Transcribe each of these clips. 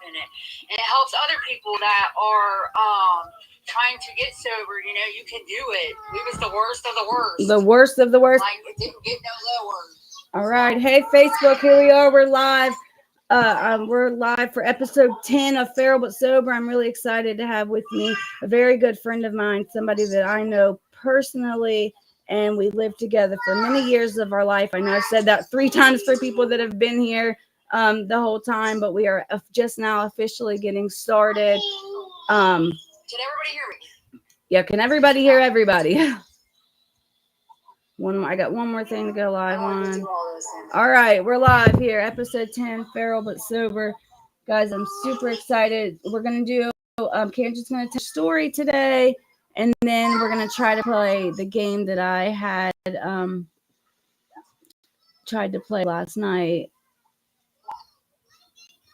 in it. And it helps other people that are trying to get sober. You know, you can do it. We was the worst of the worst. The worst of the worst. Like, it didn't get no lower. All right. Hey, Facebook, here we are. We're live. We're live for episode 10 of Feral But Sober. I'm really excited to have with me a very good friend of mine, somebody that I know personally, and we lived together for many years of our life. I know I've said that 3 times for people that have been here the whole time, but we are just now officially getting started. Can everybody hear me? Yeah, can everybody hear everybody? I got one more thing to go live on. All right, we're live here, episode 10, Feral But Sober. Guys, I'm super excited. We're going to do, Kendra's going to tell a story today, and then we're going to try to play the game that I had tried to play last night.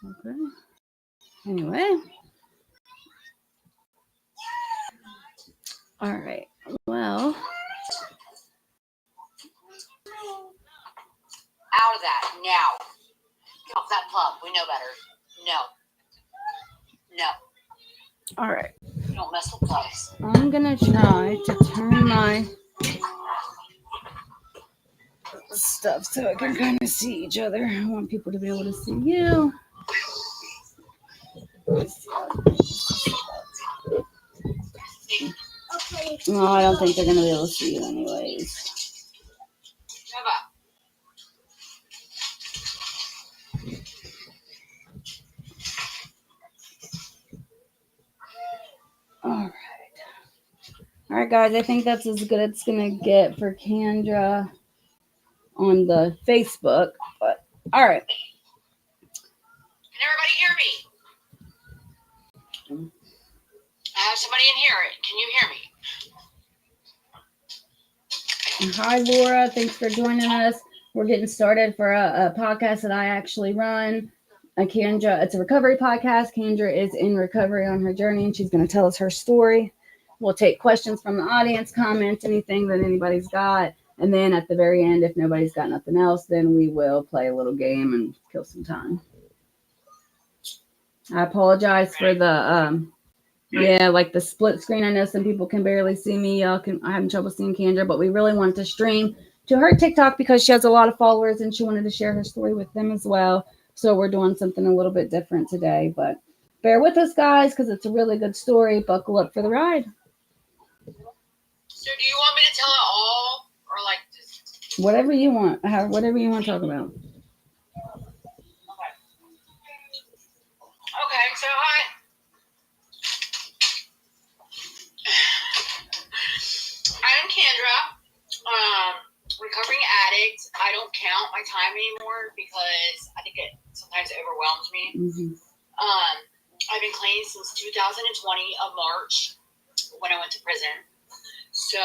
Okay. Anyway. All right. Well. Out of that now. Get off that plug. We know better. No. All right. You don't mess with plugs. I'm gonna try to turn my stuff so I can kind of see each other. I want people to be able to see you. No, I don't think they're gonna be able to see you anyways. All right, guys. I think that's as good as it's gonna get for Kendra on the Facebook. But all right. Can everybody hear me? I have somebody in here. Can you hear me? Hi, Laura. Thanks for joining us. We're getting started for a podcast that I actually run. Kendra, it's a recovery podcast. Kendra is in recovery on her journey, and she's going to tell us her story. We'll take questions from the audience, comments, anything that anybody's got. And then at the very end, if nobody's got nothing else, then we will play a little game and kill some time. I apologize for the, like the split screen. I know some people can barely see me. I'm having trouble seeing Kendra, but we really wanted to stream to her TikTok because she has a lot of followers and she wanted to share her story with them as well. So we're doing something a little bit different today, but bear with us, guys, because it's a really good story. Buckle up for the ride. So do you want me to tell it all or like just whatever you want? Whatever you want to talk about. Okay, so hi. I'm Kendra, recovering addict. I don't count my time anymore because I think it sometimes overwhelms me. Mm-hmm. I've been clean since 2020 of March when I went to prison. So,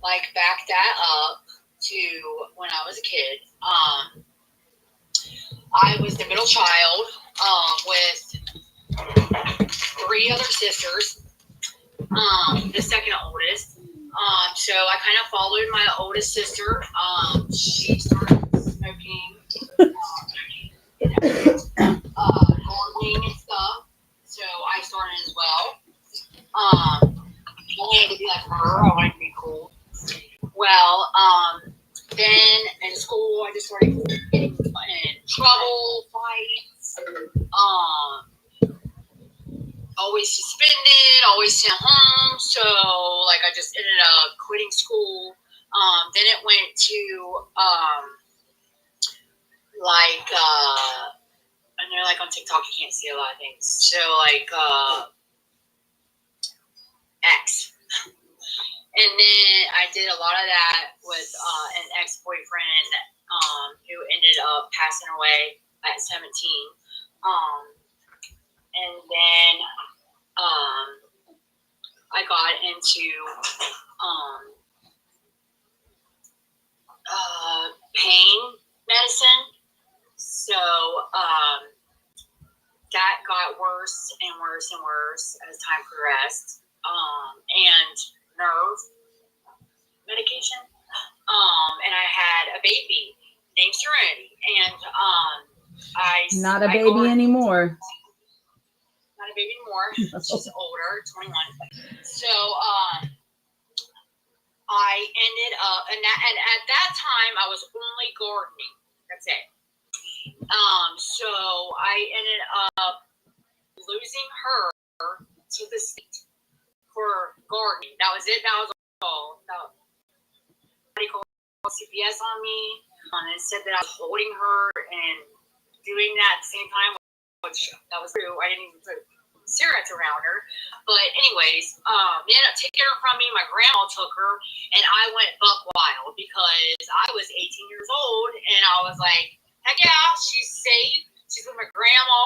back that up to when I was a kid. I was the middle child with 3 other sisters, the second oldest. So I kind of followed my oldest sister. She started smoking, gardening and stuff. So I started as well. I wanted to be like her. I wanted to be cool. Well, then in school, I just started getting in trouble, fights, always suspended, always sent home. So, I just ended up quitting school. Then it went to, I know, on TikTok, you can't see a lot of things. So, X. And then I did a lot of that with an ex-boyfriend who ended up passing away at 17. And then I got into pain medicine. So that got worse and worse and worse as time progressed. And nerve medication. And I had a baby named Serenity. And Not a baby anymore. Not a baby anymore. She's older, 21. So, I ended up, and at that time, I was only gardening. That's it. So I ended up losing her to the state for gardening. That was it. That was all. Somebody called CPS on me and said that I was holding her and doing that at the same time, which that was true. I didn't even put cigarettes around her. But anyways, they ended up taking her from me. My grandma took her, and I went buck wild because I was 18 years old, and I was like, heck yeah, she's safe. She's with my grandma.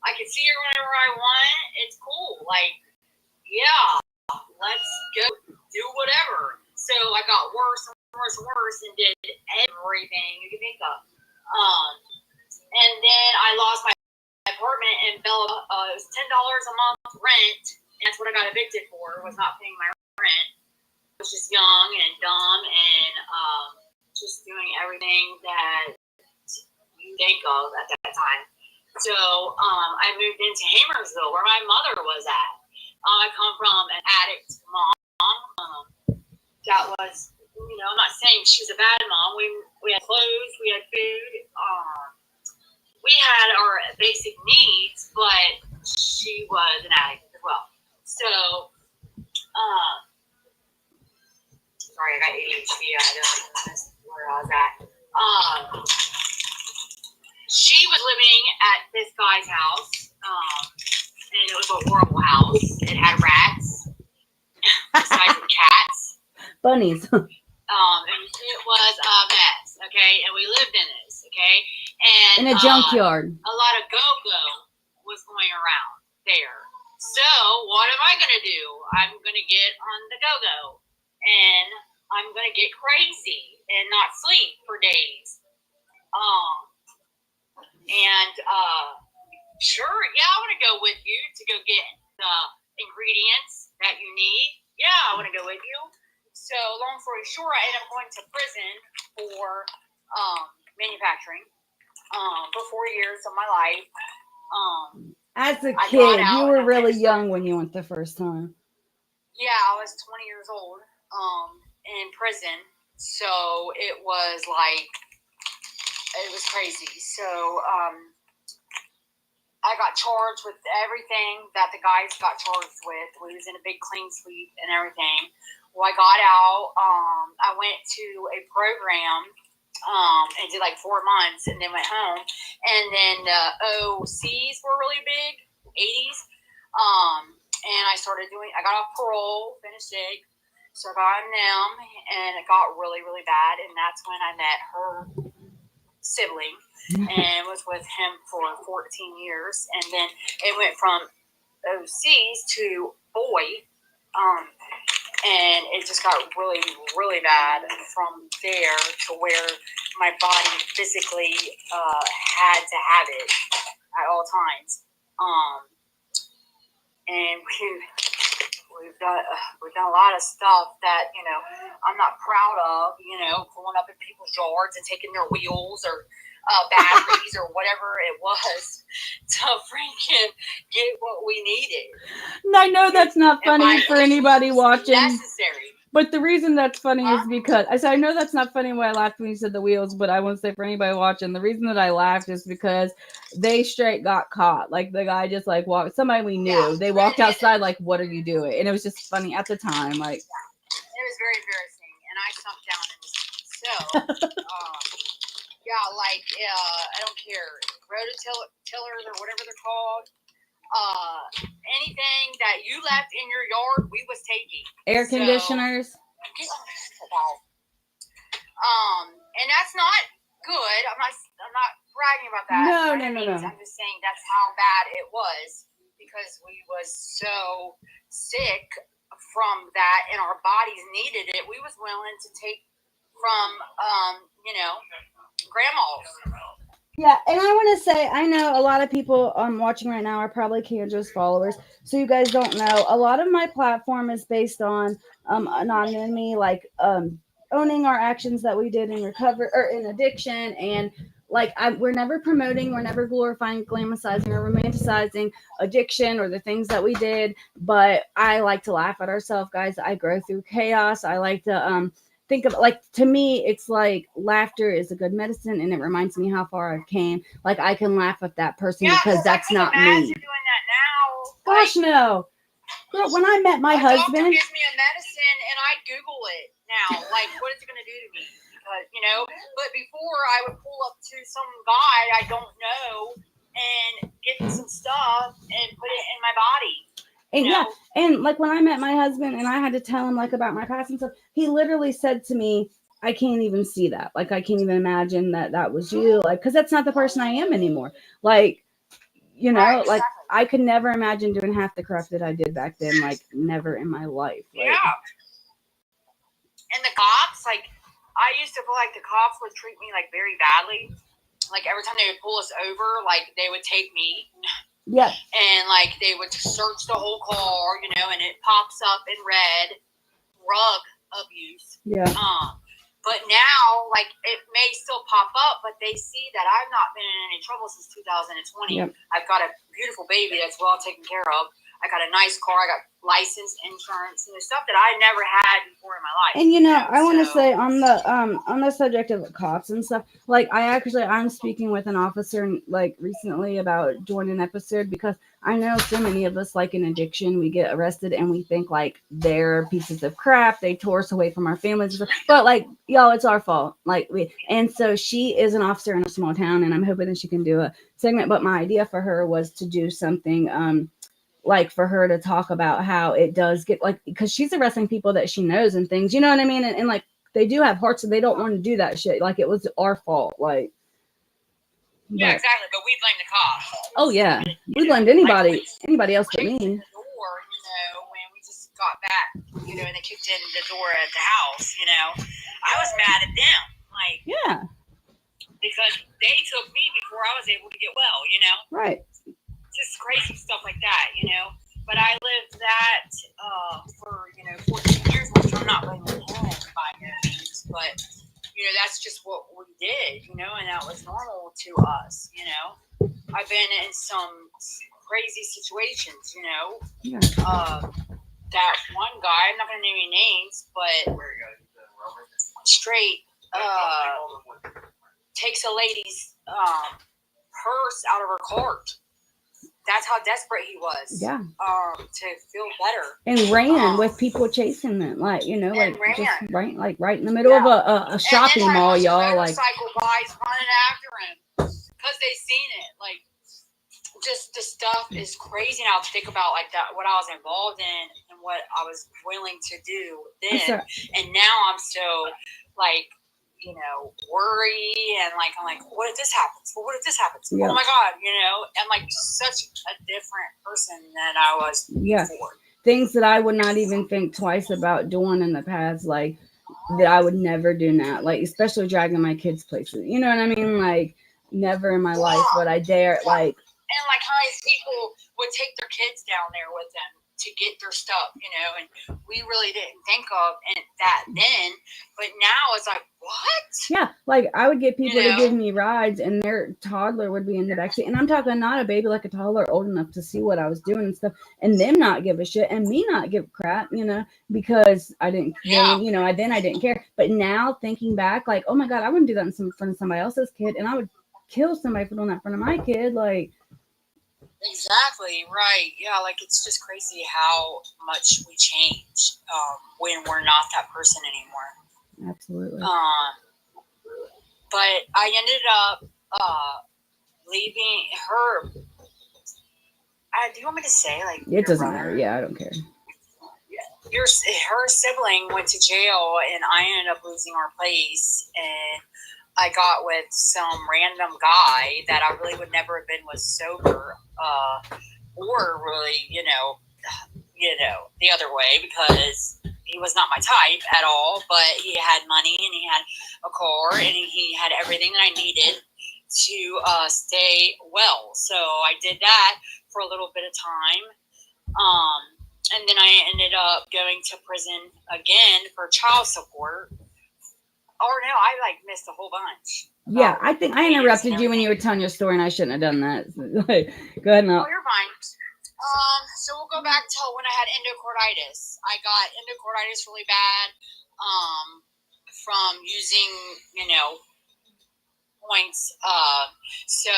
I can see her whenever I want. It's cool. Like, yeah, let's go do whatever. So I got worse and worse and worse and did everything you can think of. And then I lost my apartment in Bella. It was $10 a month rent. And that's what I got evicted for, was not paying my rent. I was just young and dumb and just doing everything that you think of at that time. So I moved into Hammersville, where my mother was at. I come from an addict mom. That was, I'm not saying she was a bad mom. We had clothes, we had food. We had our basic needs, but she was an addict as well. So, sorry, I got ADHD. I don't know where I was at. She was living at this guy's house, and it was a horrible house. It had rats, besides the cats. Bunnies. And it was a mess, okay? And we lived in this, okay? And in a junkyard. A lot of go-go was going around there. So what am I going to do? I'm going to get on the go-go, and I'm going to get crazy and not sleep for days. Sure, yeah, I want to go with you to go get the ingredients that you need. Yeah, I want to go with you. So, long story short, I ended up going to prison for manufacturing for 4 years of my life. As a kid, you were really young when you went the first time. Yeah, I was 20 years old in prison. So, it was crazy. So, I got charged with everything that the guys got charged with. We was in a big clean sweep and everything. Well, I got out. I went to a program and did 4 months and then went home. And then the OCs were really big, 80s. And I got off parole, finished it. So I got on them and it got really, really bad. And that's when I met her sibling and was with him for 14 years. And then it went from OCs to boy. And it just got really, really bad from there to where my body physically had to have it at all times. And we've done a lot of stuff that, I'm not proud of, going up in people's yards and taking their wheels or batteries or whatever it was to freaking get what we needed. I know that's not funny for anybody watching. Necessary. But the reason that's funny is because I know that's not funny when I laughed when you said the wheels, but I won't say for anybody watching. The reason that I laughed is because they straight got caught. Like the guy just walked. Somebody we knew. Yeah. They walked outside what are you doing? And it was just funny at the time. It was very embarrassing, and I sunk down in the so. I don't care. Rototillers or whatever they're called. Anything that you left in your yard, we was taking. Air conditioners. And that's not good. I'm not bragging about that. No. I'm just saying that's how bad it was because we was so sick from that and our bodies needed it. We was willing to take from, grandma's. Yeah, and I want to say, I know a lot of people watching right now are probably Kendra's followers, so you guys don't know. A lot of my platform is based on anonymity, owning our actions that we did in recovery or in addiction, and like we're never promoting, we're never glorifying, glamorizing, or romanticizing addiction or the things that we did. But I like to laugh at ourselves, guys. I grow through chaos. I like to think of, like, to me, it's like laughter is a good medicine, and it reminds me how far I've came. Like, I can laugh at that person because that's not me. Doing that now. Gosh, no. Girl, when I met my husband, doctor gives me a medicine and I Google it now. Like, what is it going to do to me? Because, but before I would pull up to some guy I don't know and get some stuff and put it in my body. And yeah, and like when I met my husband and I had to tell him like about my past and stuff, he literally said to me, I can't even see that. Like, I can't even imagine that was you. Like, because that's not the person I am anymore. Like, Right, like I could never imagine doing half the crap that I did back then. Like, never in my life. Like, yeah. And the cops, like, I used to feel like the cops would treat me like very badly. Like, every time they would pull us over, like, they would take me. Yeah. And, like, they would search the whole car, and it pops up in red, drug abuse. Yeah. But now, like, it may still pop up, but they see that I've not been in any trouble since 2020. Yep. I've got a beautiful baby that's well taken care of. I got a nice car. I got license, insurance, and the stuff that I never had before in my life. And I want to say on the subject of cops and stuff, like I'm speaking with an officer like recently about doing an episode, because I know so many of us, like in addiction, we get arrested and we think like they're pieces of crap. They tore us away from our families, but like, y'all, it's our fault. Like and so she is an officer in a small town, and I'm hoping that she can do a segment. But my idea for her was to do something like for her to talk about how it does get, like, because she's arresting people that she knows and things, you know what I mean? And like, they do have hearts and they don't want to do that shit. Like, it was our fault. Like, yeah, exactly. But we blame the cops. Oh yeah, we blamed anybody else but me. The door, when we just got back, and they kicked in the door at the house, I was mad at them, like, yeah, because they took me before I was able to get well, right. Just crazy stuff like that, But I lived that for 14 years, which I'm not blaming him by no means, but that's just what we did, and that was normal to us, I've been in some crazy situations, Yeah. That one guy, I'm not gonna name any names, but straight takes a lady's purse out of her cart. That's how desperate he was. Yeah. To feel better. And ran with people chasing them, like like ran. just right in the middle of a shopping mall, y'all. Like, motorcycle guys running after him because they seen it. Like, just the stuff is crazy now to think about, like that, what I was involved in and what I was willing to do then, and now I'm so like. Worry and like, I'm like, what if this happens? Well, what if this happens? Yeah. Oh my God, I'm like such a different person than I was before. Things that I would not even think twice about doing in the past, like that I would never do now, like especially dragging my kids places. You know what I mean? Like, never in my life would I dare, like. And like how these people would take their kids down there with them to get their stuff, and we really didn't think of that then, but now it's like, what? Yeah, like I would get people to give me rides and their toddler would be in the backseat, and I'm talking not a baby, like a toddler old enough to see what I was doing and stuff, and them not give a shit and me not give crap, because I didn't, I didn't care. But now thinking back, like, oh my God, I wouldn't do that in front of somebody else's kid, and I would kill somebody for doing that in front of my kid, like. Exactly, right. Yeah, like, it's just crazy how much we change when we're not that person anymore. Absolutely. But I ended up leaving her. Do you want me to say, like, it doesn't matter? Yeah, I don't care. Her sibling went to jail, and I ended up losing our place, and I got with some random guy that I really would never have been with sober, or really, the other way, because he was not my type at all, but he had money and he had a car and he had everything that I needed to stay well. So I did that for a little bit of time. And then I ended up going to prison again for child support. Or no, I missed a whole bunch. Yeah, I think I interrupted you when you were telling your story, and I shouldn't have done that. Go ahead now. Oh, you're fine. So we'll go back to when I had endocarditis. I got endocarditis really bad from using, points. So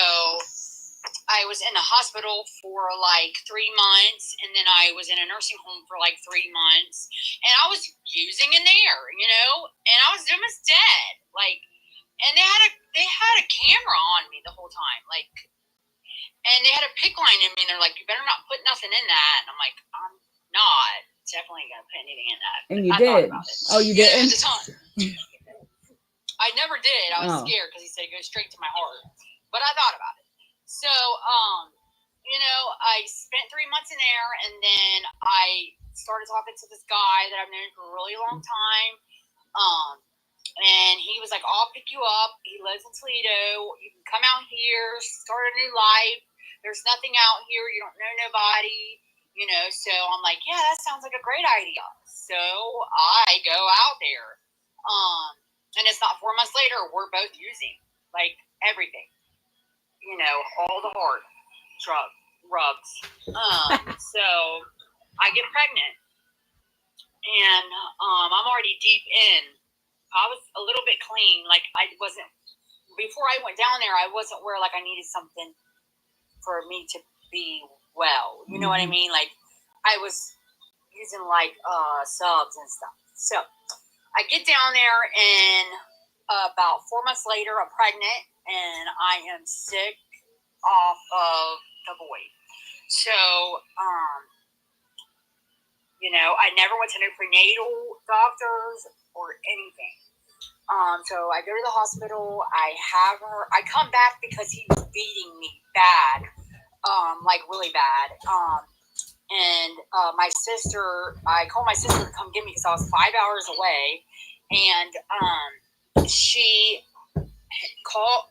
I was in the hospital for like 3 months, and then I was in a nursing home for like 3 months, and I was using in there, and I was almost dead. Like, and they had a camera on me the whole time, like. And they had a pick line in me, and they're like, "You better not put nothing in that." And I'm like, "I'm not definitely gonna put anything in that." And you did. Oh, you did. At the time, I never did. I was scared because he said go straight to my heart, but I thought about it. So, I spent 3 months in there, and then I started talking to this guy that I've known for a really long time. And he was like, "I'll pick you up. He lives in Toledo. You can come out here, start a new life. There's nothing out here. You don't know nobody, So I'm like, yeah, that sounds like a great idea. So I go out there. And it's not 4 months later, we're both using, like, everything. All the hard rubs. So I get pregnant. And I'm already deep in. I was a little bit clean. Like, I wasn't, before I went down there, I wasn't where, like, I needed something for me to be well. You know what I mean? Like, I was using, like, subs and stuff. So I get down there, and about 4 months later, I'm pregnant, and I am sick off of the void. So, I never went to no prenatal doctors or anything. So I go to the hospital. I have her. I come back because he was beating me bad, like really bad. And my sister, I called my sister to come get me because I was 5 hours away, and she called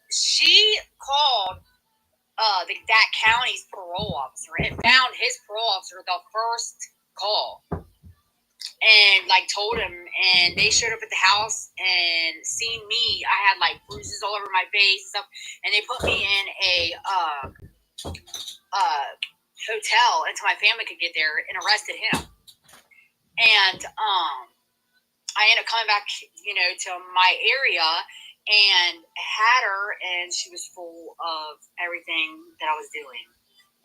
that county's parole officer and found his parole officer the first call. And, like, told him, and they showed up at the house and seen me. I had, like, bruises all over my face and stuff, and they put me in a hotel until my family could get there and arrested him. And I ended up coming back, to my area and had her, and she was full of everything that I was doing.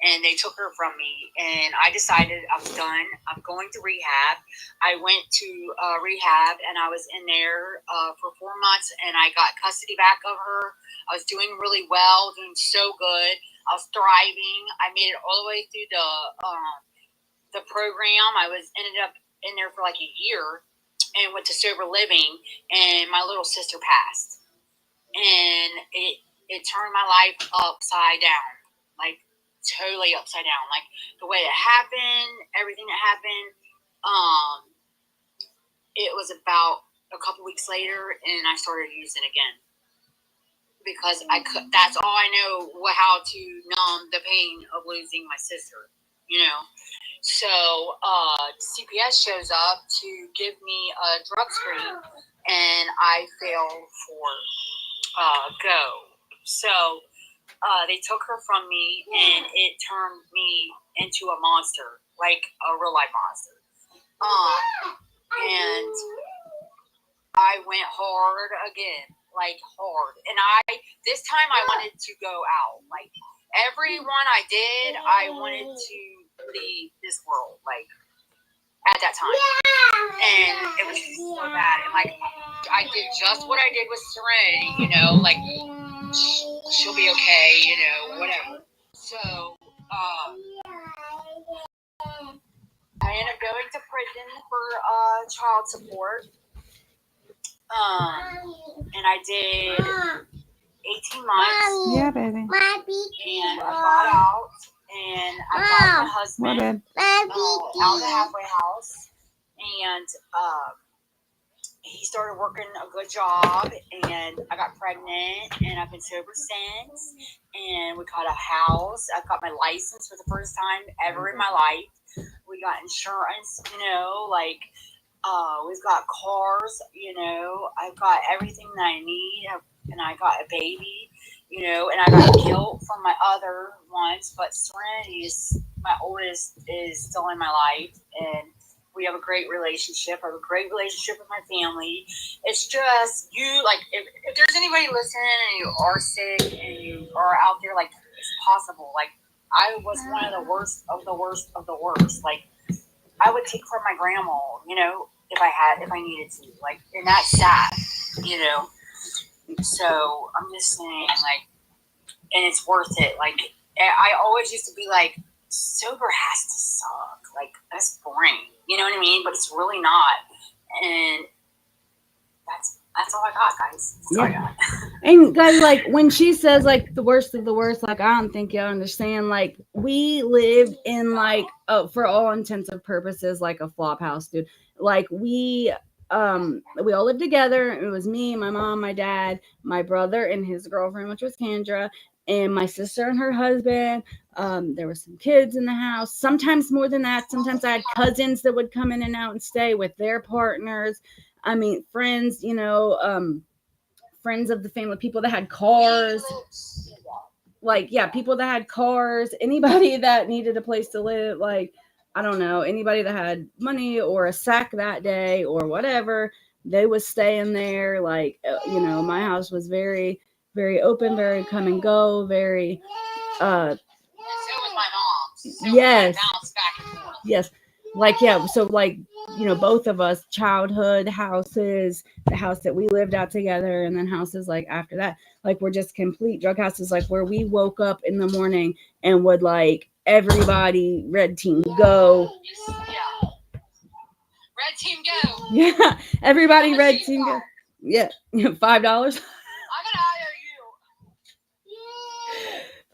And they took her from me, and I decided I was done. I'm going to rehab. I went to rehab, and I was in there for 4 months, and I got custody back of her. I was doing really well, doing so good. I was thriving. I made it all the way through the program. I ended up in there for like a year, and went to sober living, and my little sister passed, and it turned my life upside down, like. Totally upside down, like the way it happened, everything that happened. It was about a couple weeks later, and I started using again because I could. That's all I know how to numb the pain of losing my sister. So CPS shows up to give me a drug screen, and I failed for go. So. They took her from me, and it turned me into a monster, like a real life monster. And I went hard again, like hard. And this time I wanted to go out. Like every one I did, I wanted to leave this world, like at that time. And it was so bad. And like I did just what I did with Serenity, like. She'll be okay, whatever. So, I ended up going to prison for child support. And I did 18 months. Yeah, baby. And I got out, and I got my husband out of the halfway house, and he started working a good job, and I got pregnant, and I've been sober since, and we got a house. I got my license for the first time ever in my life. We got insurance, we've got cars, I've got everything that I need. and I got a baby, and I got guilt from my other ones, but Serenity is my oldest, is still in my life, and we have a great relationship. I have a great relationship with my family. It's just you, like, if there's anybody listening and you are sick and you are out there, like, it's possible. Like, I was one of the worst of the worst of the worst. Like, I would take care of my grandma, if I needed to. Like, and that's sad, So I'm just saying, like, and it's worth it. Like, I always used to be like, sober has to suck. Like, that's boring. You know what I mean? But it's really not. And that's all I got, guys. That's all I got. And guys, like, when she says like the worst of the worst, like, I don't think y'all understand. Like, we lived in, like, for all intents and purposes, like a flop house, dude. Like, we all lived together. It was me, my mom, my dad, my brother and his girlfriend, which was Kendra, and my sister and her husband. There were some kids in the house, sometimes more than that. Sometimes I had cousins that would come in and out and stay with their partners. I mean, friends, friends of the family, people that had cars, like, yeah, people that had cars, anybody that needed a place to live, like, I don't know, anybody that had money or a sack that day or whatever, they was staying there. Like, my house was very, very open, very come and go, very So was my mom's. So yes, bounced back and forth. Yes, like, yeah, so, like, both of us, childhood houses, the house that we lived at together, and then houses like after that, like, we're just complete drug houses, like, where we woke up in the morning and would, like, everybody, red team go. Yeah. Red team go. Yeah, everybody red team go. Yeah, $5. I got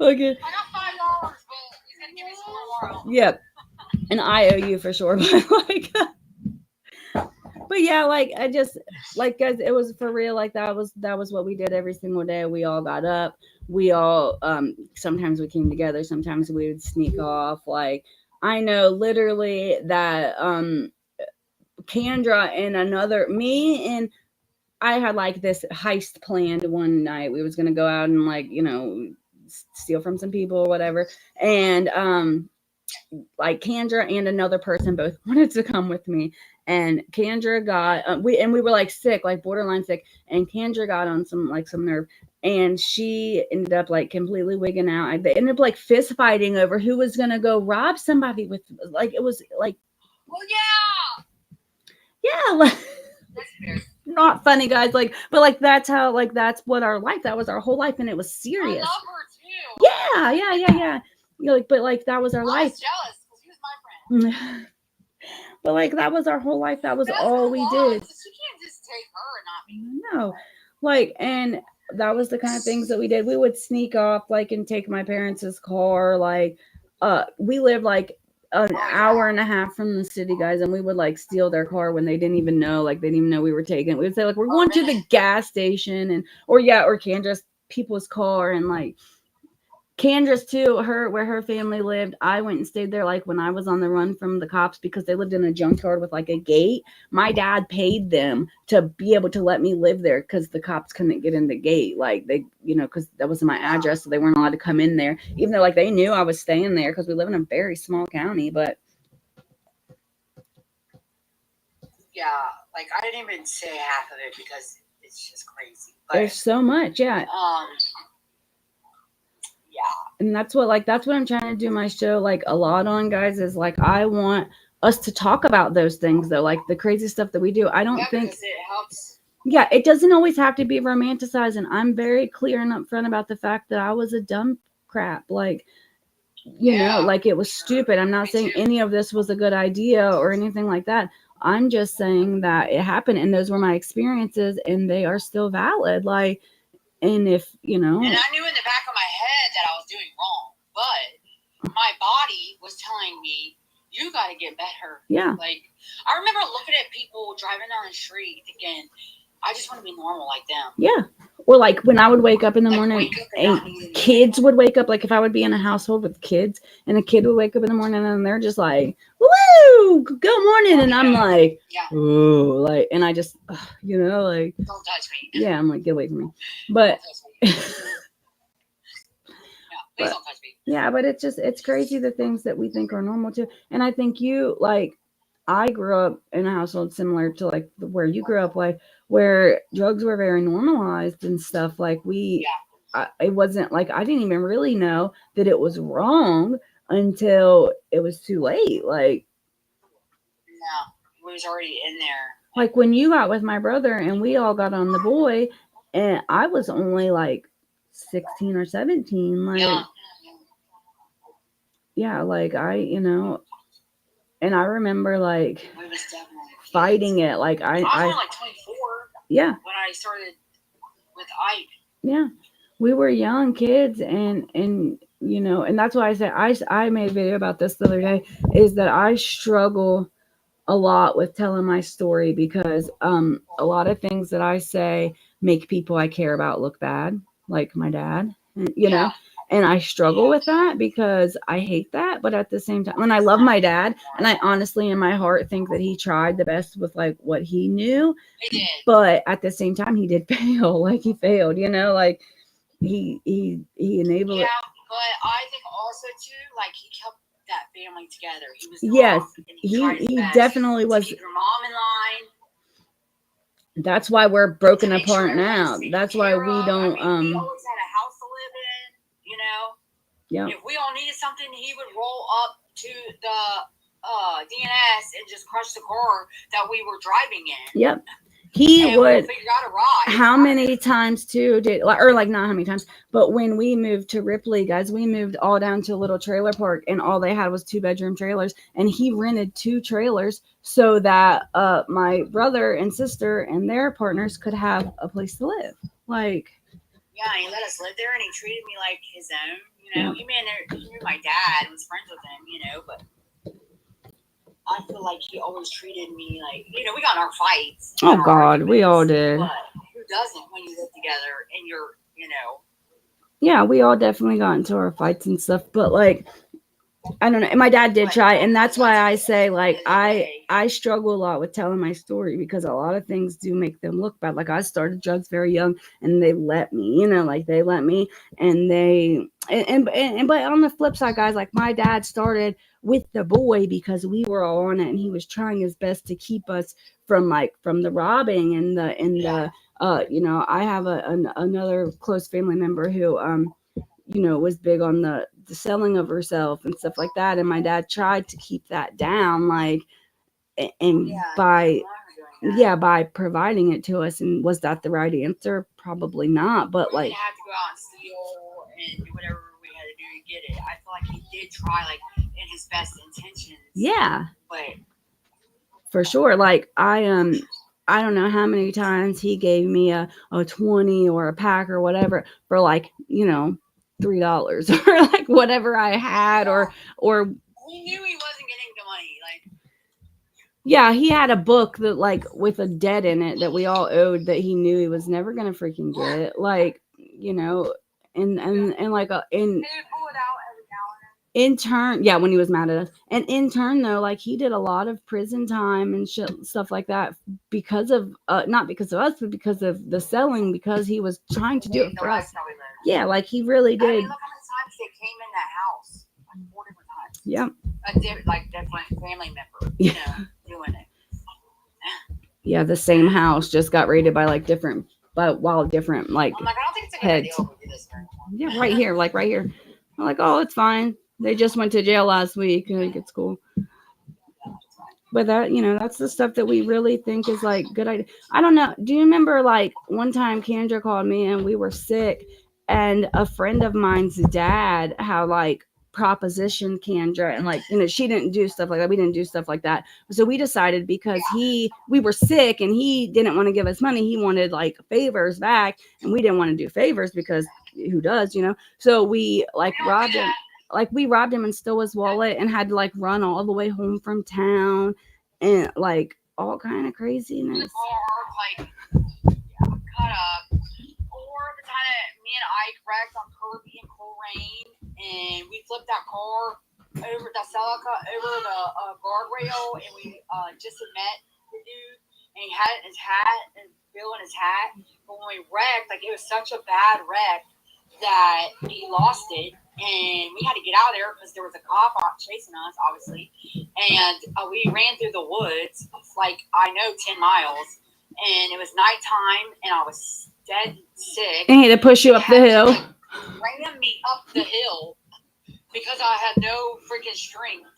IOU. Okay. I got $5, but he's gonna give me some more tomorrow. Yep, an IOU for sure, but like. But yeah, like, I just, like, guys, it was for real. Like, that was what we did every single day. We all got up. We all sometimes we came together, sometimes we would sneak off. Like, I know literally that Kendra and me and I had like this heist planned one night. We was gonna go out and, like, steal from some people or whatever. And like, Kendra and another person both wanted to come with me, and Kendra got we were like sick, like borderline sick, and Kendra got on some nerve, and she ended up like completely wigging out. They ended up like fist fighting over who was gonna go rob somebody with, like, it was like, well, yeah, like, not funny, guys, like, but like, that's how, like, that's what our life, that was our whole life, and it was serious. I love her too. Yeah. Like, but like, that was our life. I was jealous because he was my friend. But like, that was our whole life. That was all we did. You can't just take her and not me. No, like, and that was the kind of things that we did. We would sneak off, like, and take my parents' car. Like, we lived like an hour and a half from the city, guys, and we would like steal their car when they didn't even know, like, they didn't even know we were taking it. We would say, like, we're going to the gas station, or Candra's people's car, and like, Kendra's too, where her family lived. I went and stayed there, like, when I was on the run from the cops, because they lived in a junkyard with like a gate. My dad paid them to be able to let me live there because the cops couldn't get in the gate. Like, they, because that wasn't my address, so they weren't allowed to come in there, even though, like, they knew I was staying there because we live in a very small county. But yeah, like, I didn't even say half of it because it's just crazy. But, there's so much, yeah. Yeah. And that's what I'm trying to do my show, like, a lot on, guys, is like, I want us to talk about those things, though, like the crazy stuff that we do. I don't think it helps. Yeah, it doesn't always have to be romanticized, and I'm very clear and upfront about the fact that I was a dumb crap, like, like, it was stupid. I'm not saying any of this was a good idea or anything like that. I'm just saying that it happened, and those were my experiences, and they are still valid. Like, and if, And I knew in the back of my head that I was doing wrong, but my body was telling me, you got to get better. Yeah. Like, I remember looking at people driving down the street thinking, I just want to be normal like them. Yeah. Or like when I would wake up in the morning wake up and and not need anything. kids would wake up, like if I would be in a household with kids and a kid would wake up in the morning and they're just like, woo, good morning. And I'm like, Yeah, ooh, like, and I just, you know, like, don't touch me. yeah, I'm like, get away from me. But, Don't touch me. Yeah, please but don't touch me. yeah, but it's crazy the things that we think are normal too. And I think you, like, I grew up in a household similar to like where you grew up, like where drugs were very normalized and stuff. Like it wasn't like I didn't even really know that it was wrong until it was too late. Like, No, we was already in there. like when you got with my brother and we all got on the boy, and I was only like 16 or 17. Like, yeah, like and I remember like We was definitely fighting it. Like I was only like 24 yeah, when I started with Ike. yeah, we were young kids, and and that's why I said I made a video about this the other day, is that I struggle a lot with telling my story because a lot of things that I say make people I care about look bad, like my dad, you know. And I struggle with that because I hate that, but at the same time, and I love my dad, and I honestly in my heart think that he tried the best with like what he knew. He did. But at the same time he did fail. Like he failed, like he enabled it. But I think also too, like he kept that family together. He was Yes, and he definitely to was. keep your mom in line. That's why we're broken To make sure apart now. everybody's taken That's why care we of. don't. I mean, we always had a house to live in. You know. Yeah. If we all needed something, he would roll up to the DNS and just crush the car that we were driving in. Yep. He And would. figure out a ride. How many times too did, or like not how many times, but when we moved to Ripley, guys, we moved all down to a little trailer park, and all they had was 2-bedroom trailers, and he rented 2 trailers so that my brother and sister and their partners could have a place to live. Like, yeah, he let us live there, and he treated me like his own. You know, he knew my dad and was friends with him. But I feel like he always treated me like, we got in our fights. Oh God, we all did. But who doesn't when you live together and you're, Yeah, we all definitely got into our fights and stuff, but like, I don't know. And my dad did try, and that's why I say like I struggle a lot with telling my story because a lot of things do make them look bad. Like I started drugs very young, and they let me, like they let me, and but on the flip side, guys, like my dad started with the boy because we were all on it, and he was trying his best to keep us from the robbing and the I have another close family member who was big on the selling of herself and stuff like that, and my dad tried to keep that down, like, and by providing it to us. And was that the right answer? Probably not, but we like had to go out and steal and do whatever we had to do to get it. I feel like he did try, like, in his best intentions. Yeah, but for sure. Like I don't know how many times he gave me a 20 or a pack or whatever for like $3 or like whatever I had, or he knew he wasn't getting the money. Like, yeah, he had a book that like with a debt in it that we all owed that he knew he was never gonna freaking get. Like, and like in turn, yeah, when he was mad at us. And in turn though, like he did a lot of prison time and shit, stuff like that because of not because of us, but because of the selling, because he was trying to do it for us. Yeah, like he really did. I mean, look how many times they came in that house, like 4 different times. Yeah, like different family member, doing it. Yeah, the same house just got raided by like different, like I don't think it's a good idea if we do this very long. Yeah, right here, like right here. I'm like, oh, it's fine. They just went to jail last week. I think it's cool. But that, that's the stuff that we really think is like good idea. I don't know. Do you remember like one time Kendra called me and we were sick, and a friend of mine's dad had like propositioned Kendra, and like, she didn't do stuff like that. We didn't do stuff like that. So we decided, because we were sick and he didn't want to give us money. He wanted like favors back, and we didn't want to do favors because who does, So we like robbed him. Like we robbed him and stole his wallet and had to like run all the way home from town and like all kind of craziness. Or like cut up, or me and Ike wrecked on Kirby and Coleraine, and we flipped that car over the Celica, over the guardrail, and we just had met the dude, and he had his hat, and Bill in his hat. But when we wrecked, like, it was such a bad wreck that he lost it, and we had to get out of there because there was a cop chasing us, obviously, and we ran through the woods, like, I know, 10 miles, and it was nighttime, and I was dead sick. And he had to push you up the hill. Ran me up the hill because I had no freaking strength.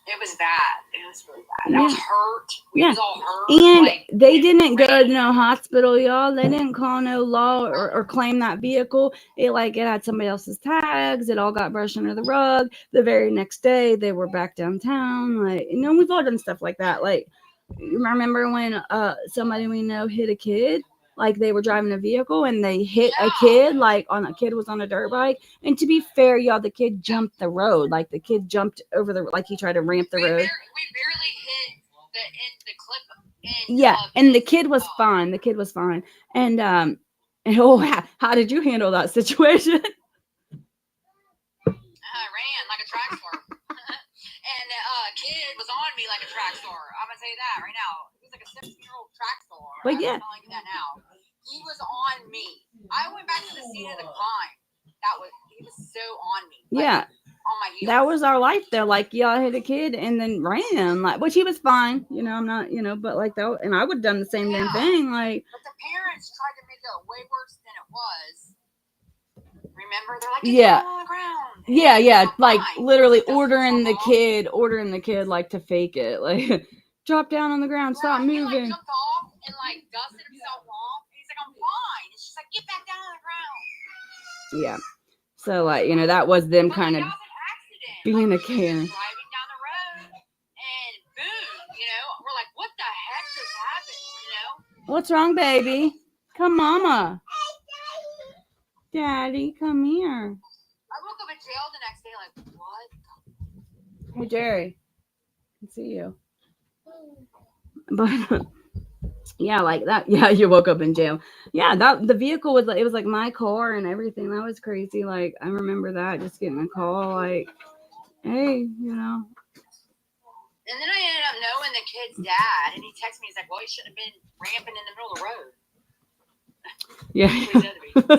It was bad. It was really bad. I was hurt. We was all hurt. And like, they didn't go to no hospital, y'all. They didn't call no law or claim that vehicle. It had somebody else's tags. It all got brushed under the rug. The very next day, they were back downtown. Like, we've all done stuff like that. Like, you remember when somebody we know hit a kid? Like, they were driving a vehicle and they hit a kid, like a kid was on a dirt bike. And to be fair, y'all, the kid jumped the road. Like, the kid jumped over like he tried to ramp the road. We barely hit the clip. And the kid was fine. The kid was fine. And how did you handle that situation? I ran like a track star. And kid was on me like a track star. I'm gonna say that right now. He was like a 17-year-old track star. But yeah, I'm telling you that now. He was on me. I went back to the scene of the crime. He was so on me. Like, on my heels. That was our life though. Like, y'all hit a kid and then ran. Like, which he was fine. I'm not. But like that, and I would have done the same damn thing. Like, but the parents tried to make it way worse than it was. Remember, they're like, get on the ground. Yeah, like literally ordering the kid like to fake it, like drop down on the ground, stop moving. He like jumped off and like dusted himself off. And he's like, I'm fine. And she's like, get back down on the ground. Yeah. So like, that was them kind of being a Karen. Driving down the road, and boom, we're like, what the heck just happened? What's wrong, baby? Come, mama. Daddy, come here. I woke up in jail the next day, like, what? Hey, Jerry. I can see you. But yeah, like that. Yeah, you woke up in jail. Yeah, the vehicle was like, it was like my car and everything. That was crazy. Like, I remember that, just getting a call, like, hey, And then I ended up knowing the kid's dad, and he texted me. He's like, well, he shouldn't have been ramping in the middle of the road. Yeah. I was like, I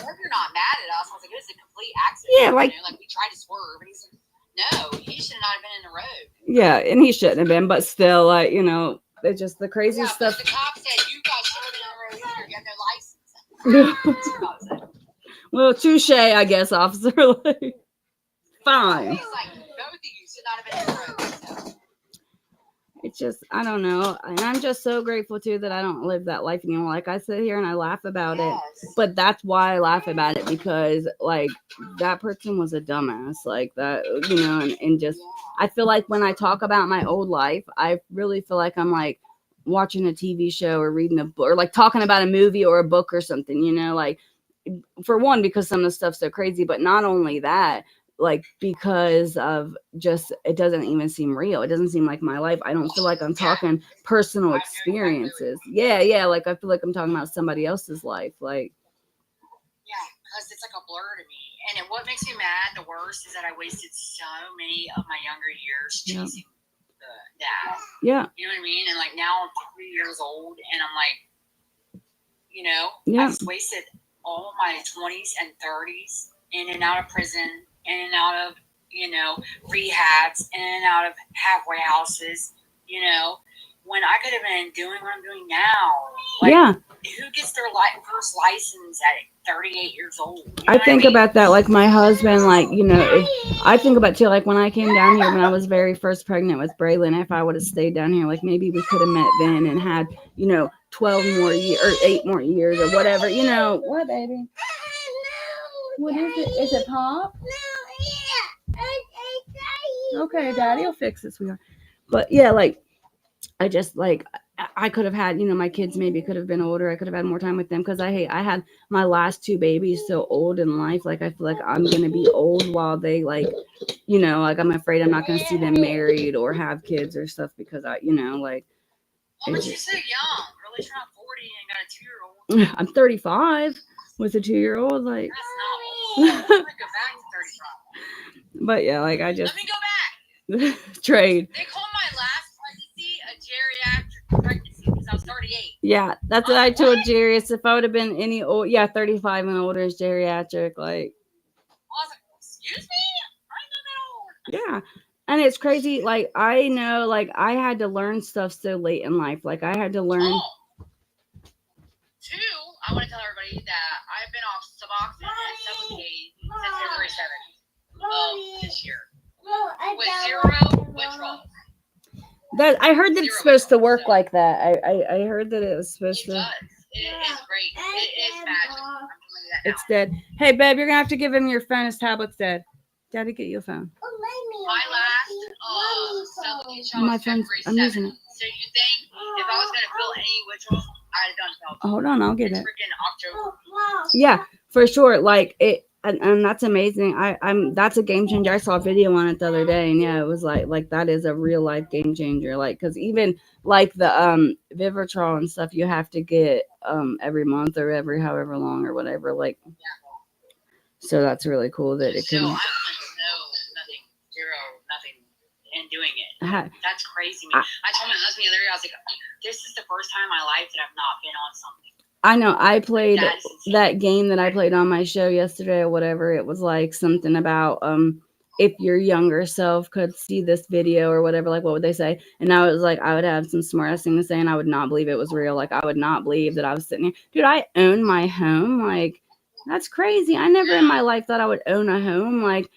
hope you're not mad at us. I was like, it was a complete accident. Yeah, like we tried to swerve, and he's like, no, he should not have been in the road. Yeah, and he shouldn't have been, but still, like, it's just the crazy stuff. But the cop said you guys should have been in the road. You have no license. Well, touche, I guess, officer. Like, fine. He's like, both of you should not have been in the road. So. It's just, I don't know. And I'm just so grateful, too, that I don't live that life anymore. Like, I sit here and I laugh about it. But that's why I laugh about it, because, like, that person was a dumbass. Like, that, and just, I feel like when I talk about my old life, I really feel like I'm, like, watching a TV show or reading a book, or, like, talking about a movie or a book or something, like, for one, because some of the stuff's so crazy, but not only that, like, because of just, it doesn't even seem real. It doesn't seem like my life. I don't feel like I'm talking personal experiences. Yeah, like, I feel like I'm talking about somebody else's life. Like, yeah, because it's like a blur to me. And what makes me mad the worst is that I wasted so many of my younger years chasing the dad. Yeah. You know what I mean? And like, now I'm 3 years old, and I'm like, I just wasted all my 20s and 30s in and out of prison, in and out of, rehabs, in and out of halfway houses, when I could have been doing what I'm doing now. Like, who gets their first license at 38 years old? I think about that, like, my husband, like, I think about, too, like, when I came down here, when I was very first pregnant with Braylon, if I would have stayed down here, like, maybe we could have met then and had, 12 more years, or 8 more years, or whatever, What, baby? What is it? Is it Pop? Okay, Daddy will fix it, sweetheart. But yeah, like, I just, like, I could have had, my kids maybe could have been older. I could have had more time with them, because I had my last 2 babies so old in life. Like, I feel like I'm going to be old while they, like, like, I'm afraid I'm not going to see them married or have kids or stuff, because like. Well, but you're so young. Really, you're not 40 and got a 2-year-old. I'm 35 with a 2-year-old. Like, That's not old. I'm gonna go back to 35. but yeah, like I just Let me go back. trade. They call my last pregnancy a geriatric pregnancy because I was 38. Yeah, that's what I told Jarius. If I would have been any old, 35 and older is geriatric. Like, I was like, excuse me? I'm not that old. yeah. And it's crazy. Like, I know, like, I had to learn stuff so late in life. Like, I had to learn. Oh. Two, I want to tell everybody that I've been off Suboxone and Suboxone since February 7th of this year. With 0 withdrawals. That I heard that it's supposed to work like that. I heard that it was supposed to. It does. It is great. It is magic. I'm telling you that now. It's dead. Hey, babe, you're gonna have to give him your phone. His tablet's dead. Daddy, get you a phone. My last Suboxone shot My was phone's. February I'm 7th. using it. So you think if I was gonna feel any withdrawals, I'd have done Suboxone. Hold on, I'll get It's it. freaking October. Yeah, for sure. Like it, and that's amazing. I'm that's a game changer. I saw a video on it the other day, and yeah, it was like that is a real life game changer. Like, because even like the Vivitrol and stuff, you have to get every month or every however long or whatever. Like, so that's really cool that it So can. I nothing, zero, nothing in doing it. That's crazy. I told my husband the other day, I was like, this is the first time in my life that I've not been on something. I know. I played that game that I played on my show yesterday or whatever. It was like something about if your younger self could see this video or whatever, like what would they say? And I was like, I would have some smart ass thing to say, and I would not believe it was real. Like, I would not believe that I was sitting here. Dude, I own my home. Like, that's crazy. I never in my life thought I would own a home. Like,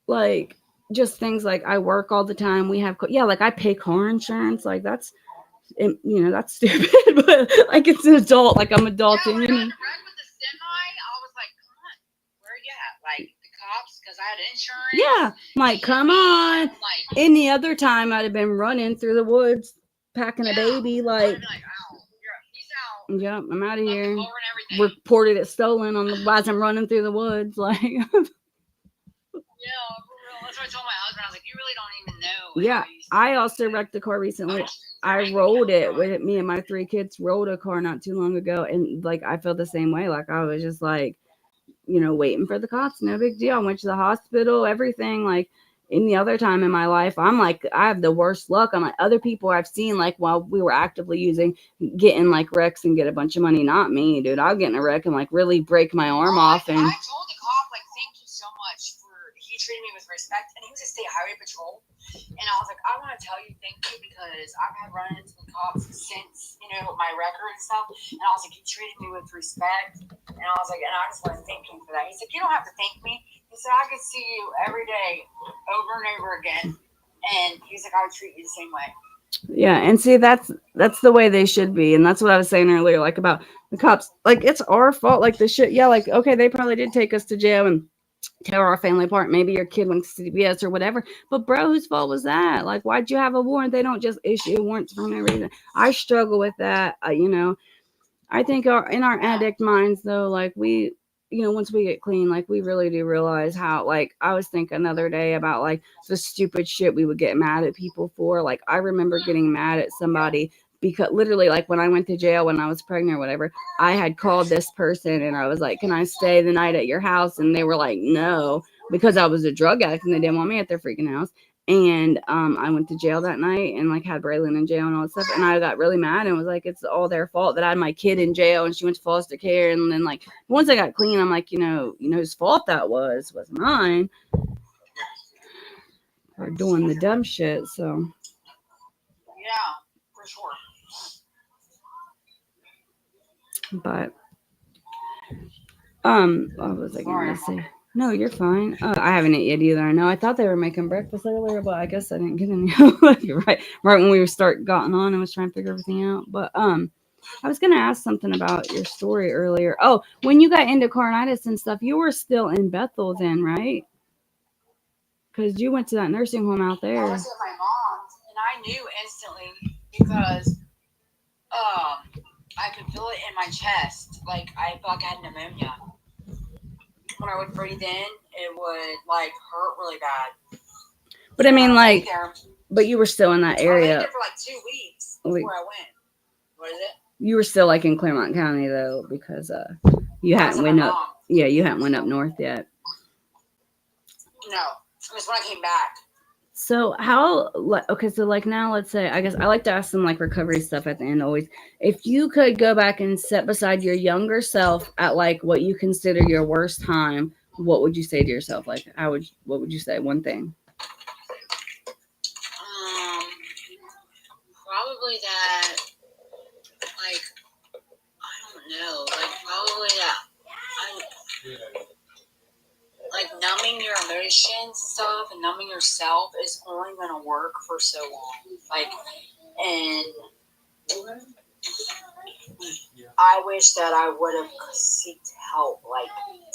like just things like I work all the time. We have like I pay car insurance. Like, that's that's stupid, but like it's an adult. Like, I'm adulting. When I got wrecked with the semi, I was like, come on, where are you at? Like the cops, because I had insurance. Yeah, like come on. Like, any other time I'd have been running through the woods packing a baby. Like, I'd be like, ow, he's out. Yep, I'm out of here. Reported it stolen on the as I'm running through the woods. Like, yeah, for real. That's what I told my husband. I was like, you really don't even know. Yeah, I also wrecked a car recently. I rolled it with me and my 3 kids. Rolled a car not too long ago, and like I felt the same way. Like, I was just like, waiting for the cops. No big deal. I went to the hospital. Everything. Like, any other time in my life, I'm like, I have the worst luck. I'm like, other people I've seen, like, while we were actively getting like wrecks and get a bunch of money. Not me, dude. I'll get in a wreck and like really break my arm off. And I told the cop, like, thank you so much for he treated me with respect, and he was a state highway patrol. And I was like, I want to tell you thank you because I've had run-ins with cops since, my record and stuff. And I was like, you treated me with respect. And I was like, and I just want to thank you for that. He's like, you don't have to thank me. He said, I could see you every day over and over again. And he's like, I would treat you the same way. Yeah, and see, that's the way they should be. And that's what I was saying earlier, like about the cops. Like, it's our fault. Like, the shit. Yeah, like, okay, they probably did take us to jail and tear our family apart. Maybe your kid went to CBS or whatever. But bro, whose fault was that? Like, why'd you have a warrant? They don't just issue warrants for no reason. I struggle with that. I think in our addict minds, though, like we, once we get clean, like we really do realize how, like, I was thinking the other day about like the stupid shit we would get mad at people for. Like, I remember getting mad at somebody because literally, like, when I went to jail when I was pregnant or whatever, I had called this person and I was like, can I stay the night at your house? And they were like, no, because I was a drug addict and they didn't want me at their freaking house. And I went to jail that night and like had Braylon in jail and all that stuff. And I got really mad and was like, it's all their fault that I had my kid in jail and she went to foster care. And then like once I got clean, I'm like, whose fault that was mine for doing the dumb shit. So yeah, for sure. But what was I gonna say? No, you're fine. I haven't eaten yet either. I know. I thought they were making breakfast earlier, but I guess I didn't get any. You're right when we gotten on and was trying to figure everything out. But I was gonna ask something about your story earlier. Oh, when you got into carnitis and stuff, you were still in Bethel then, right? Because you went to that nursing home out there. I was at my mom's, and I knew instantly because I could feel it in my chest. Like, I felt like I had pneumonia. When I would breathe in, it would, like, hurt really bad. But I mean, like, but you were still in that area. I was there for, like, 2 weeks before I went. What is it? You were still like in Claremont County though, because you I was hadn't at my went up. mom. Yeah, you hadn't went up north yet. No, it was when I came back. So okay, so like now let's say, I guess I like to ask some like recovery stuff at the end always. If you could go back and sit beside your younger self at like what you consider your worst time, what would you say to yourself? Like what would you say? One thing. Probably that, like, I don't know, like, probably that, like, numbing your emotions and stuff and numbing yourself is only going to work for so long. Like, and I wish that I would have sought help, like,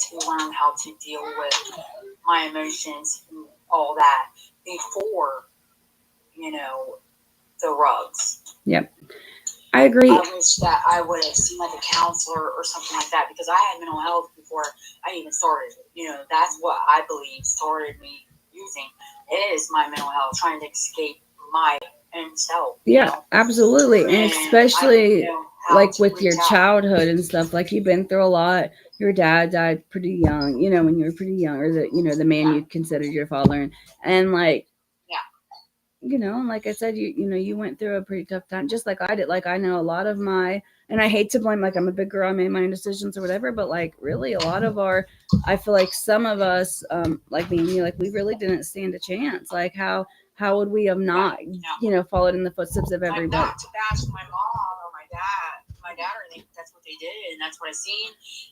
to learn how to deal with my emotions and all that before, the rugs. Yep. I agree. I wish that I would have seen like a counselor or something like that, because I had mental health before I even started. That's what I believe started me using is my mental health, trying to escape my own self. Yeah, absolutely. And especially like with your childhood and stuff, like you've been through a lot. Your dad died pretty young, when you were pretty young, or the man you considered your father, and like, like I said, you went through a pretty tough time, just like I did. Like I know a lot of and I hate to blame, like I'm a big girl, I made my own decisions or whatever, but like really a lot of I feel like some of us, like me and you, like we really didn't stand a chance. Like how would we have not, followed in the footsteps of everybody? Not to bash my mom or my dad or anything. That's what they did, and that's what I seen,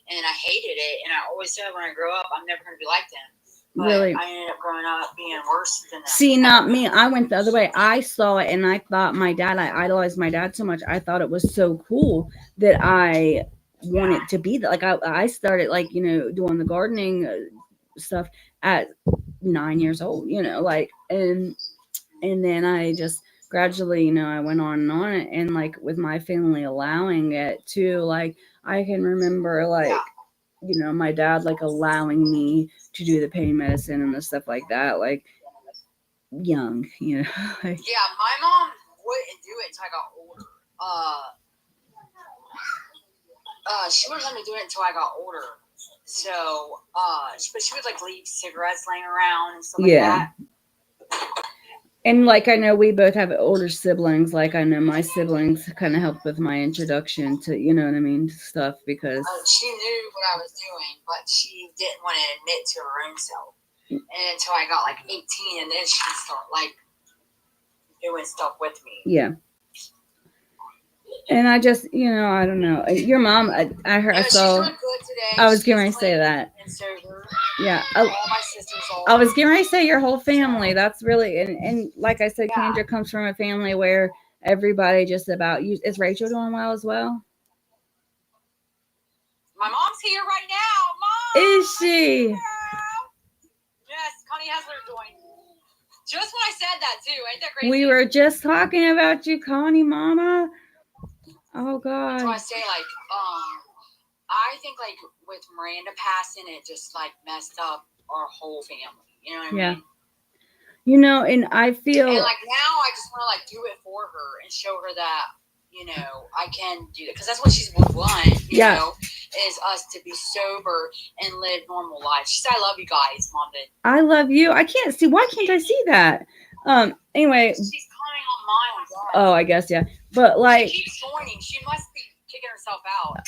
and I hated it. And I always said when I grow up, I'm never going to be like them. But really, I ended up growing up being worse than that. See, not me. I went the other way. I saw it, and I thought I idolized my dad so much. I thought it was so cool that I wanted to be that. Like I started like doing the gardening stuff at 9 years old. Like and then I just gradually I went on it, and like with my family allowing it too. Like I can remember like. My dad like allowing me to do the pain medicine and the stuff like that, like young, like, yeah, my mom wouldn't do it until I got older. She wouldn't let me do it until I got older. So, but she would like leave cigarettes laying around and stuff like that. And like I know we both have older siblings. Like I know my siblings kind of helped with my introduction to what I mean, stuff, because she knew what I was doing, but she didn't want to admit to her own self. And until I got like 18, and then she started like doing stuff with me. Yeah. And I just, I don't know. Your mom, I heard, I saw. She's doing good today. I was getting ready to say that. And sober. Yeah. All my sisters. I was getting ready to say your whole family. That's really, and like I said, Kendra comes from a family where everybody just about you. Is Rachel doing well as well? My mom's here right now. Mom. Is she? Yes, Connie Hessler joined. Just when I said that too. Ain't that crazy? We were just talking about you, Connie, Mama. Oh God. That's why I say like, I think like with Miranda passing, it just like messed up our whole family. You know what I mean? And I feel and like now I just want to like do it for her and show her that I can do it, because that's what she's want. You know, is us to be sober and live normal lives. She said, "I love you guys, Mom." Did. I love you. I can't see. Why can't I see that? Anyway. She's commenting on mine. Oh, I guess but like she keeps joining. She must be kicking herself out.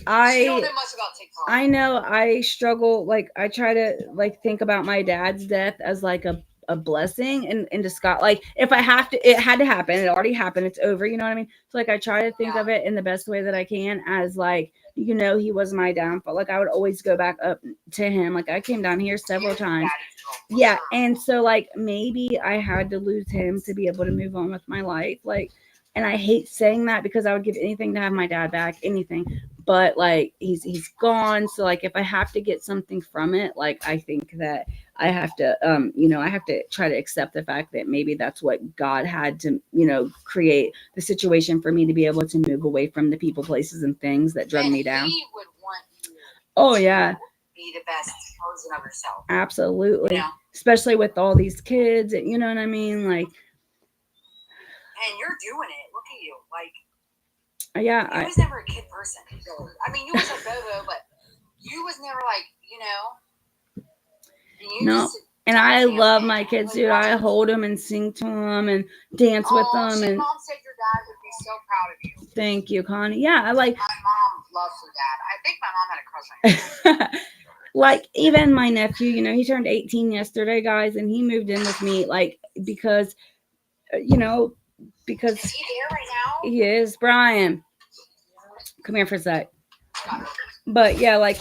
I don't know much about TikTok. I know I struggle. Like I try to like think about my dad's death as like a blessing and to Scott. Like if I have to, it had to happen. It already happened. It's over. You know what I mean? So like I try to think of it in the best way that I can as like, he was my downfall. Like I would always go back up to him. Like I came down here several times. Yeah. And so like maybe I had to lose him to be able to move on with my life. Like, and I hate saying that because I would give anything to have my dad back, anything. But like he's gone. So like if I have to get something from it, like I think that I have to I have to try to accept the fact that maybe that's what God had to, create the situation for me to be able to move away from the people, places, and things that drug me down. He would want you to be the best version of yourself. Absolutely. Especially with all these kids, you know what I mean? Like, and you're doing it. Look at you. Like, Yeah. You was never a kid person. I mean, you was a Bobo, but you was never like, No. And I love my kids, dude. I hold them and sing to them and dance with them. And Mom said your dad would be so proud of you. Thank you, Connie. Yeah, I like. My mom loves her dad. I think my mom had a crush on him. Like even my nephew, he turned 18 yesterday, guys, and he moved in with me, like because, because is he there right now? He is. Brian, come here for a sec. But yeah, like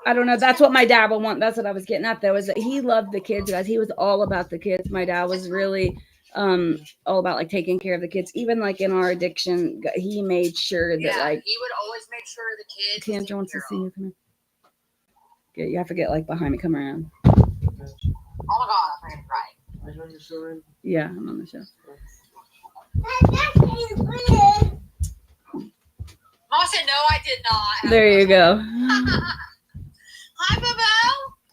I don't know. That's what my dad would want. That's what I was getting at, though, is that he loved the kids, guys. He was all about the kids. My dad was really all about like taking care of the kids. Even like in our addiction, he made sure that like he would always make sure the kids. Kendra wants to see you. Come here. Good. You have to get like behind me. Come around. Oh my God, I'm gonna cry. Are you on the show, right? Yeah, I'm on the show. Mom said no, I did not. There you go. Hi, Bobo.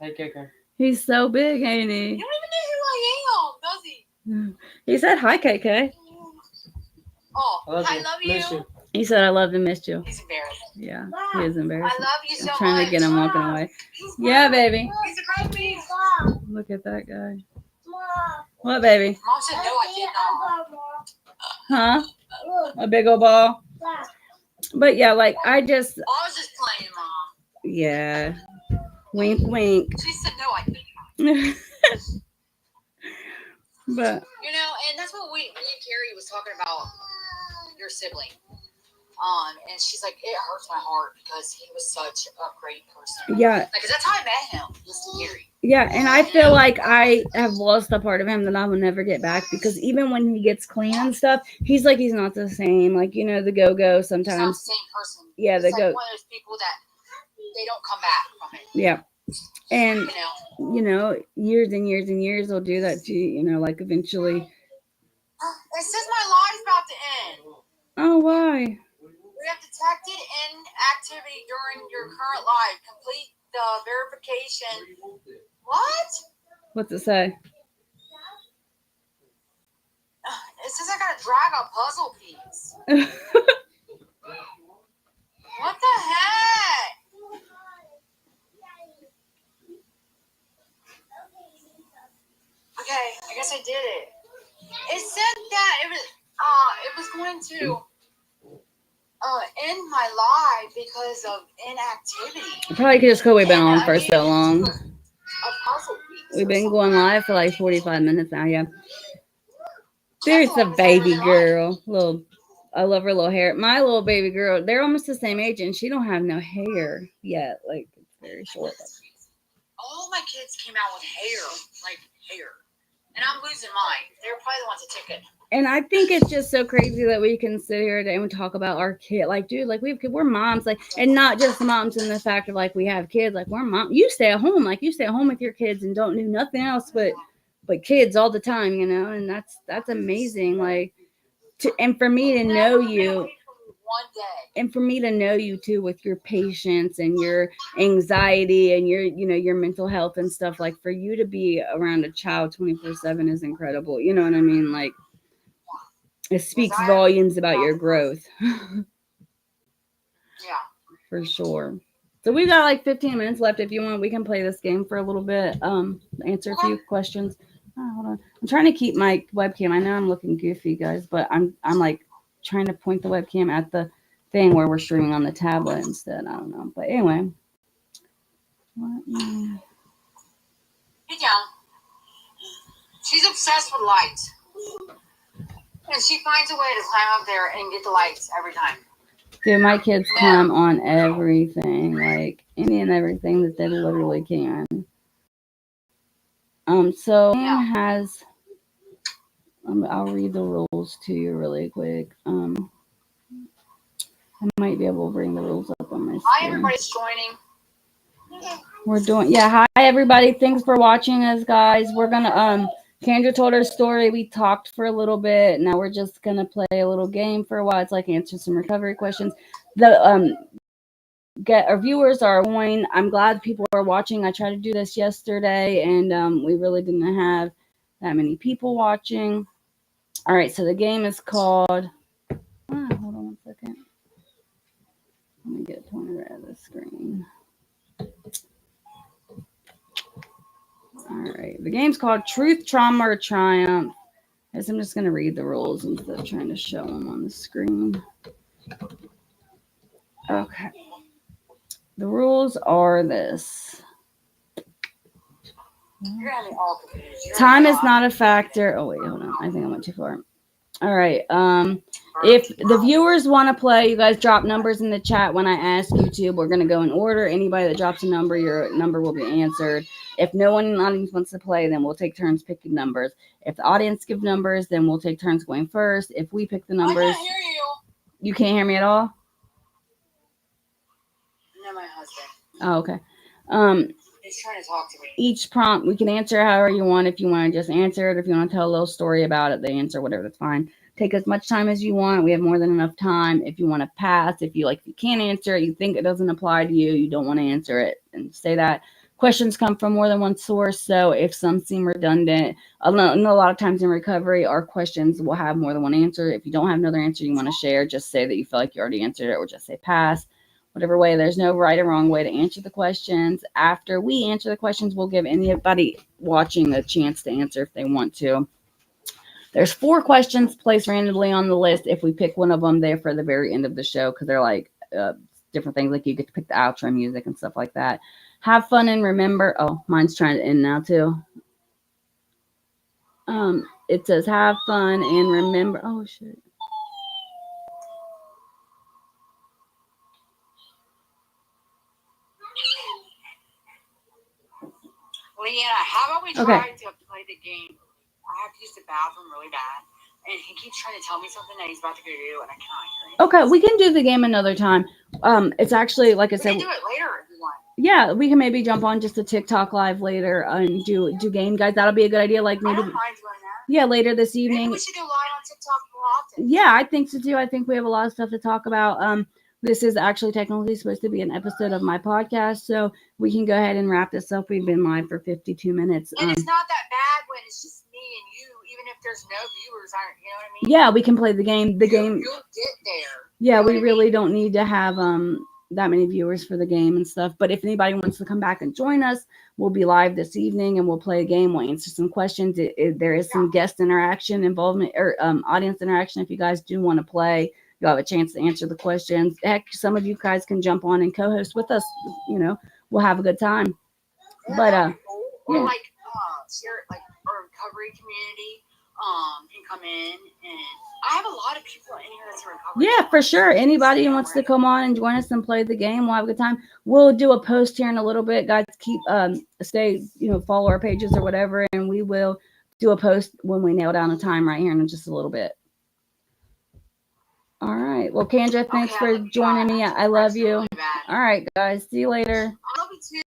Hey, Kika. He's so big, ain't You he? don't even know who I am, does he? He said hi, KK. Oh, I love you. Miss you. He said I loved and missed you. He's embarrassed. Yeah, he is embarrassed. I love you so I'm trying much. to get him walking away. Yeah, baby. He's a great beast. Look at that guy. What, baby? Mom said no, I did not. Huh? A big old ball. But yeah, like I was just playing, Mom. Yeah. Wink, wink. She said no, I did not. But and that's what me and Carrie was talking about your sibling. And she's like, it hurts my heart because he was such a great person. Yeah. Because that's how I met him, was Carrie. Yeah, and I feel like I have lost a part of him that I will never get back, because even when he gets clean and stuff, he's not the same. Like, the go-go sometimes. He's not the same person. Yeah, he's like one of those people that they don't come back from it. Yeah. And, years and years and years will do that to you, like eventually. It says my live's about to end. Oh, why? We have detected inactivity during your current live. Complete the verification. What? What's it say? It says I gotta drag a puzzle piece. What the heck? Okay, I guess I did it. It said that it was going to end my live because of inactivity. Probably because we've been on for so long. We've been going live for like 45 minutes now, yeah. There's the baby girl. I love her little hair. My little baby girl, they're almost the same age, and she don't have no hair yet. Like, it's very short. All my kids came out with hair. And I'm losing mine. They're probably the ones that took it. And I think it's just so crazy that we can sit here today and talk about our kid. Like, dude, like we're moms, like, and not just moms in the fact of like we have kids. Like, we're mom. You stay at home, like you stay at home with your kids and don't do nothing else but kids all the time, and that's amazing. Like, and for me to know you. One day. And for me to know you too, with your patience and your anxiety and your mental health and stuff, like for you to be around a child 24/7 is incredible. You know what I mean? Like, it speaks volumes about your growth. Yeah. For sure. So we got like 15 minutes left. If you want, we can play this game for a little bit. Answer a few questions. Oh, hold on. I'm trying to keep my webcam. I know I'm looking goofy, guys, but I'm like trying to point the webcam at the thing where we're streaming on the tablet instead. I don't know. But anyway. Get down. She's obsessed with lights. And she finds a way to climb up there and get the lights every time. Dude, my kids climb on everything. Like, any and everything that they literally can. So has... I'll read the rules to you really quick. I might be able to bring the rules up on my screen. Hi, everybody's joining. We're doing, hi everybody. Thanks for watching us, guys. We're gonna Kendra told her story. We talked for a little bit. Now we're just gonna play a little game for a while. It's like answer some recovery questions. The our viewers are going. I'm glad people are watching. I tried to do this yesterday, and we really didn't have that many people watching. All right, so the game is called... hold the screen. All right. The game's called Truth, Trauma, or Triumph. I guess I'm just going to read the rules instead of trying to show them on the screen. Okay. The rules are this. Time is not a factor. Oh, wait, hold on. I think I went too far. All right. If the viewers want to play, you guys drop numbers in the chat when I ask you to. We're going to go in order. Anybody that drops a number, your number will be answered. If no one in the audience wants to play, then we'll take turns picking numbers. If the audience give numbers, then we'll take turns going first. If we pick the numbers. I can't hear you. You can't hear me at all? No, my husband. Oh, okay. He's trying to talk to me. Each prompt, we can answer however you want. If you want to just answer it, if you want to tell a little story about it, the answer, whatever, that's fine. Take as much time as you want. We have more than enough time. If you want to pass, if you can't answer it, you think it doesn't apply to you, you don't want to answer it, and say that. Questions come from more than one source, so if some seem redundant, a lot of times in recovery, our questions will have more than one answer. If you don't have another answer you want to share, just say that you feel like you already answered it, or just say pass. Whatever way, there's no right or wrong way to answer the questions. After we answer the questions, we'll give anybody watching a chance to answer if they want to. There's 4 questions placed randomly on the list. If we pick one of them, they're for the very end of the show because they're like different things. Like you get to pick the outro music and stuff like that. Have fun and remember. Oh, mine's trying to end now too. It says have fun and remember. Oh shit. Leanna, how about we try to play the game? I have to use the bathroom really bad, and he keeps trying to tell me something that he's about to go do, and I cannot hear him. Okay, we can do the game another time. It's actually, like I said, we can do it later if you want. Yeah, we can maybe jump on just a TikTok live later and do game, guys. That'll be a good idea. Like maybe, I don't mind doing that. Yeah, later this evening. Maybe we should go live on TikTok more often. Yeah, I think so too. I think we have a lot of stuff to talk about. This is actually technically supposed to be an episode of my podcast, so we can go ahead and wrap this up. We've been live for 52 minutes. And it's not that bad when it's just me and you, even if there's no viewers, you know what I mean? Yeah, we can play the game. You'll get there. Yeah, we really don't need to have that many viewers for the game and stuff. But if anybody wants to come back and join us, we'll be live this evening and we'll play a game. We'll answer some questions. There is some guest interaction involvement or audience interaction. If you guys do want to play, you'll have a chance to answer the questions. Heck, some of you guys can jump on and co-host with us. You know, we'll have a good time. Yeah, but or share our recovery community can come in, and I have a lot of people in here that's in recovery. Yeah, for sure. Anybody who wants to come on and join us and play the game, we'll have a good time. We'll do a post here in a little bit, guys. Keep follow our pages or whatever, and we will do a post when we nail down a time right here in just a little bit. All right. Well, Kendra, thanks for joining me. I love you. Really all right, guys. See you later. I love you too.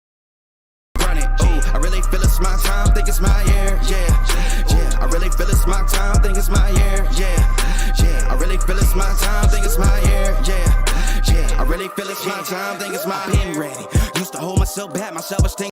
I really feel it's my time, think it's my year, yeah. I really feel it's my time, think it's my year, yeah. I really feel it's my time, think it's my year, yeah. I really feel it's my time, think it's my pen ready. Used to hold myself back, my self-esteem